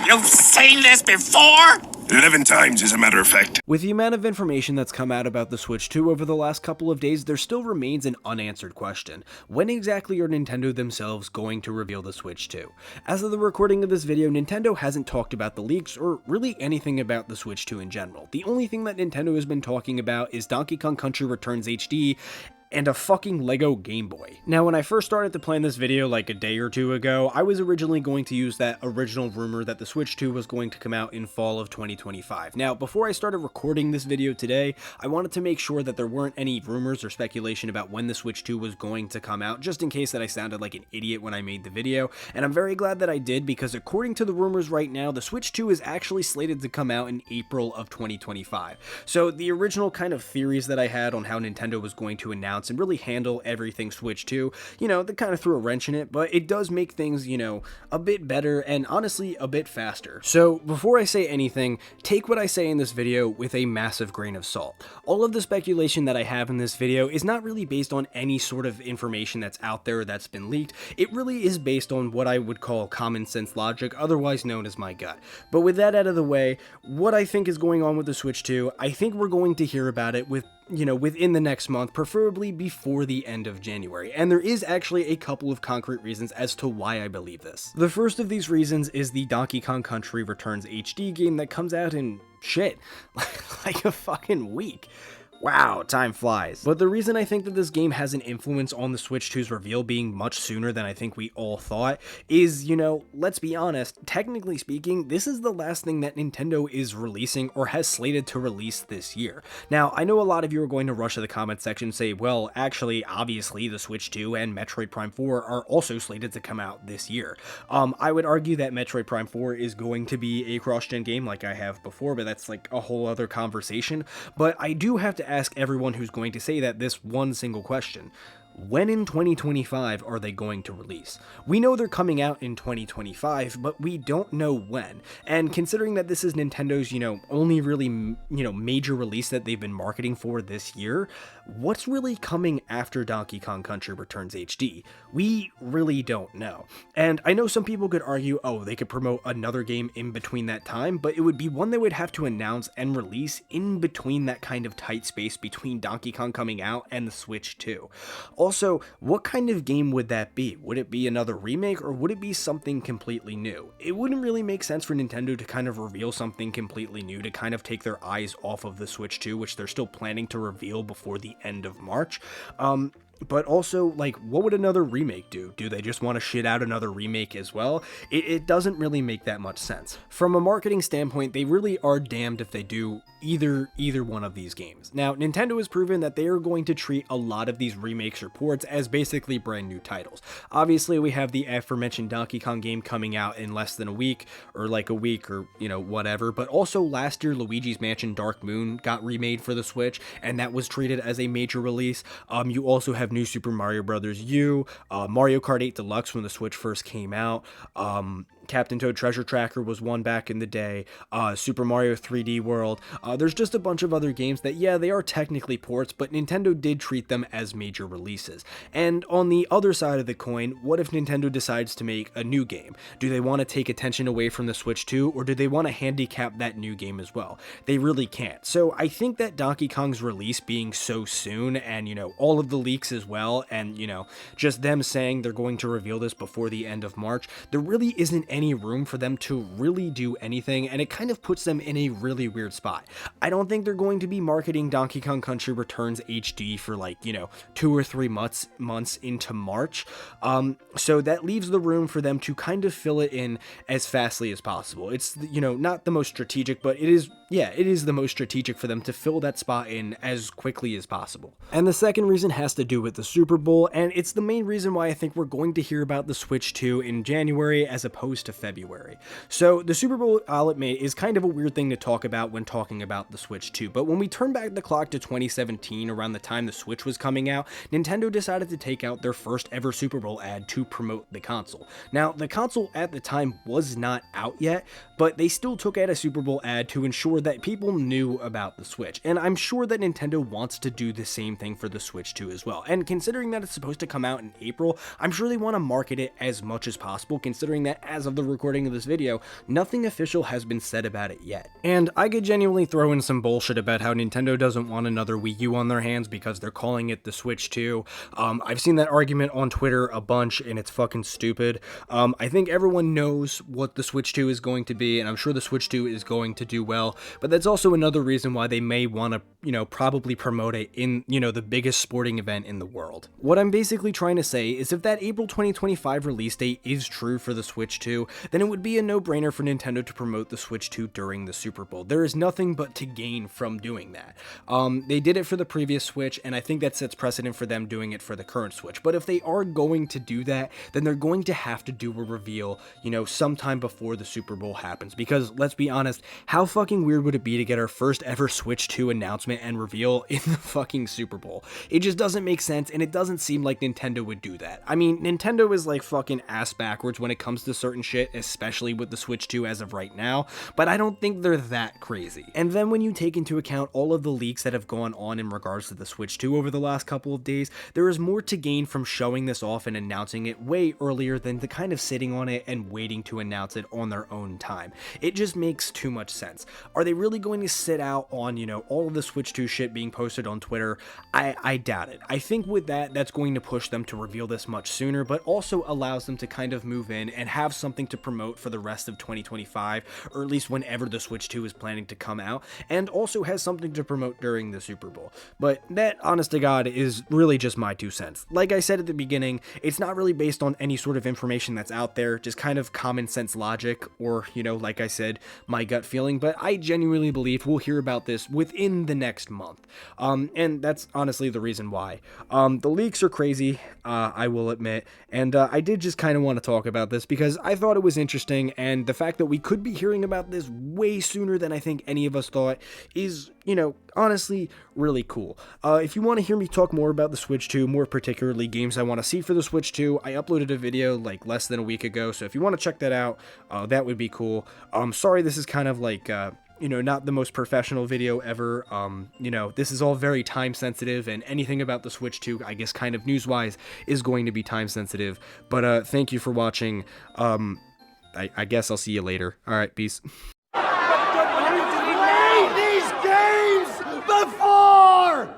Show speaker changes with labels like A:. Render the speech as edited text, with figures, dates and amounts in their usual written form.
A: You've seen this before?
B: 11 times, as a matter of fact.
C: With the amount of information that's come out about the Switch 2 over the last couple of days, there still remains an unanswered question. When exactly are Nintendo themselves going to reveal the Switch 2? As of the recording of this video, Nintendo hasn't talked about the leaks or really anything about the Switch 2 in general. The only thing that Nintendo has been talking about is Donkey Kong Country Returns HD and a fucking Lego Game Boy. Now, when I first started to plan this video like a day or two ago, I was originally going to use that original rumor that the Switch 2 was going to come out in fall of 2025. Now, before I started recording this video today, I wanted to make sure that there weren't any rumors or speculation about when the Switch 2 was going to come out, just in case that I sounded like an idiot when I made the video, and I'm very glad that I did, because according to the rumors right now, the Switch 2 is actually slated to come out in April of 2025. So the original kind of theories that I had on how Nintendo was going to announce and really handle everything Switch 2, that kind of threw a wrench in it, but it does make things, a bit better and honestly a bit faster. So before I say anything, take what I say in this video with a massive grain of salt. All of the speculation that I have in this video is not really based on any sort of information that's out there that's been leaked. It really is based on what I would call common sense logic, otherwise known as my gut. But with that out of the way, what I think is going on with the Switch 2, I think we're going to hear about it within the next month, preferably before the end of January. And there is actually a couple of concrete reasons as to why I believe this. The first of these reasons is the Donkey Kong Country Returns HD game that comes out in like a fucking week. Wow, time flies. But the reason I think that this game has an influence on the Switch 2's reveal being much sooner than I think we all thought is, let's be honest, technically speaking, this is the last thing that Nintendo is releasing or has slated to release this year. Now, I know a lot of you are going to rush to the comment section and say, well, actually, obviously, the Switch 2 and Metroid Prime 4 are also slated to come out this year. I would argue that Metroid Prime 4 is going to be a cross-gen game like I have before, but that's like a whole other conversation. But I do have to ask everyone who's going to say that this one single question. When in 2025 are they going to release? We know they're coming out in 2025, but we don't know when. And considering that this is Nintendo's, only really, major release that they've been marketing for this year, what's really coming after Donkey Kong Country Returns HD? We really don't know. And I know some people could argue, oh, they could promote another game in between that time, but it would be one they would have to announce and release in between that kind of tight space between Donkey Kong coming out and the Switch 2. Also, what kind of game would that be? Would it be another remake, or would it be something completely new? It wouldn't really make sense for Nintendo to kind of reveal something completely new to kind of take their eyes off of the Switch 2, which they're still planning to reveal before the end of March. But also, what would another remake do? Do they just want to shit out another remake as well? It doesn't really make that much sense. From a marketing standpoint, they really are damned if they do either one of these games. Now, Nintendo has proven that they are going to treat a lot of these remakes or ports as basically brand new titles. Obviously, we have the aforementioned Donkey Kong game coming out in less than a week, or whatever, but also last year, Luigi's Mansion Dark Moon got remade for the Switch, and that was treated as a major release. You also have New Super Mario Bros. U, Mario Kart 8 Deluxe when the Switch first came out, Captain Toad Treasure Tracker was one back in the day, Super Mario 3D World. There's just a bunch of other games that, yeah, they are technically ports, but Nintendo did treat them as major releases. And on the other side of the coin, what if Nintendo decides to make a new game? Do they want to take attention away from the Switch 2, or do they want to handicap that new game as well? They really can't. So I think that Donkey Kong's release being so soon, and, all of the leaks as well, and, just them saying they're going to reveal this before the end of March, there really isn't any room for them to really do anything, and it kind of puts them in a really weird spot. I don't think they're going to be marketing Donkey Kong Country Returns HD for 2 or 3 months into March, so that leaves the room for them to kind of fill it in as fastly as possible. It's, not the most strategic, but it is the most strategic for them to fill that spot in as quickly as possible. And the second reason has to do with the Super Bowl, and it's the main reason why I think we're going to hear about the Switch 2 in January as opposed to February. So the Super Bowl, I'll admit, is kind of a weird thing to talk about when talking about the Switch 2, but when we turn back the clock to 2017, around the time the Switch was coming out, Nintendo decided to take out their first ever Super Bowl ad to promote the console. Now, the console at the time was not out yet, but they still took out a Super Bowl ad to ensure that people knew about the Switch, and I'm sure that Nintendo wants to do the same thing for the Switch 2 as well. And considering that it's supposed to come out in April, I'm sure they want to market it as much as possible, considering that as of the recording of this video, nothing official has been said about it yet. And I could genuinely throw in some bullshit about how Nintendo doesn't want another Wii U on their hands because they're calling it the Switch 2. I've seen that argument on Twitter a bunch, and it's fucking stupid. I think everyone knows what the Switch 2 is going to be, and I'm sure the Switch 2 is going to do well, but that's also another reason why they may want to, probably promote it in, the biggest sporting event in the world. What I'm basically trying to say is if that April 2025 release date is true for the Switch 2, then it would be a no-brainer for Nintendo to promote the Switch 2 during the Super Bowl. There is nothing but to gain from doing that. They did it for the previous Switch, and I think that sets precedent for them doing it for the current Switch. But if they are going to do that, then they're going to have to do a reveal, sometime before the Super Bowl happens. Because, let's be honest, how fucking weird would it be to get our first ever Switch 2 announcement and reveal in the fucking Super Bowl? It just doesn't make sense, and it doesn't seem like Nintendo would do that. I mean, Nintendo is like fucking ass backwards when it comes to certain shit, especially with the Switch 2 as of right now, but I don't think they're that crazy. And then when you take into account all of the leaks that have gone on in regards to the Switch 2 over the last couple of days, there is more to gain from showing this off and announcing it way earlier than the kind of sitting on it and waiting to announce it on their own time. It just makes too much sense. Are they really going to sit out on, all of the Switch 2 shit being posted on Twitter? I doubt it. I think with that, that's going to push them to reveal this much sooner, but also allows them to kind of move in and have something to promote for the rest of 2025, or at least whenever the Switch 2 is planning to come out, and also has something to promote during the Super Bowl. But that, honest to God, is really just my 2 cents. Like I said at the beginning, it's not really based on any sort of information that's out there, just kind of common sense logic, or, like I said, my gut feeling, but I genuinely believe we'll hear about this within the next month. And that's honestly the reason why. The leaks are crazy, I will admit, and I did just kind of want to talk about this because I thought it was interesting, and the fact that we could be hearing about this way sooner than I think any of us thought is, honestly really cool. If you want to hear me talk more about the Switch 2, more particularly games I want to see for the Switch 2, I uploaded a video like less than a week ago, so if you want to check that out, that would be cool. Sorry this is kind of like not the most professional video ever. This is all very time sensitive, and anything about the Switch 2, I guess kind of news-wise, is going to be time sensitive. But thank you for watching. I guess I'll see you later. Alright, peace.
D: Play these games before!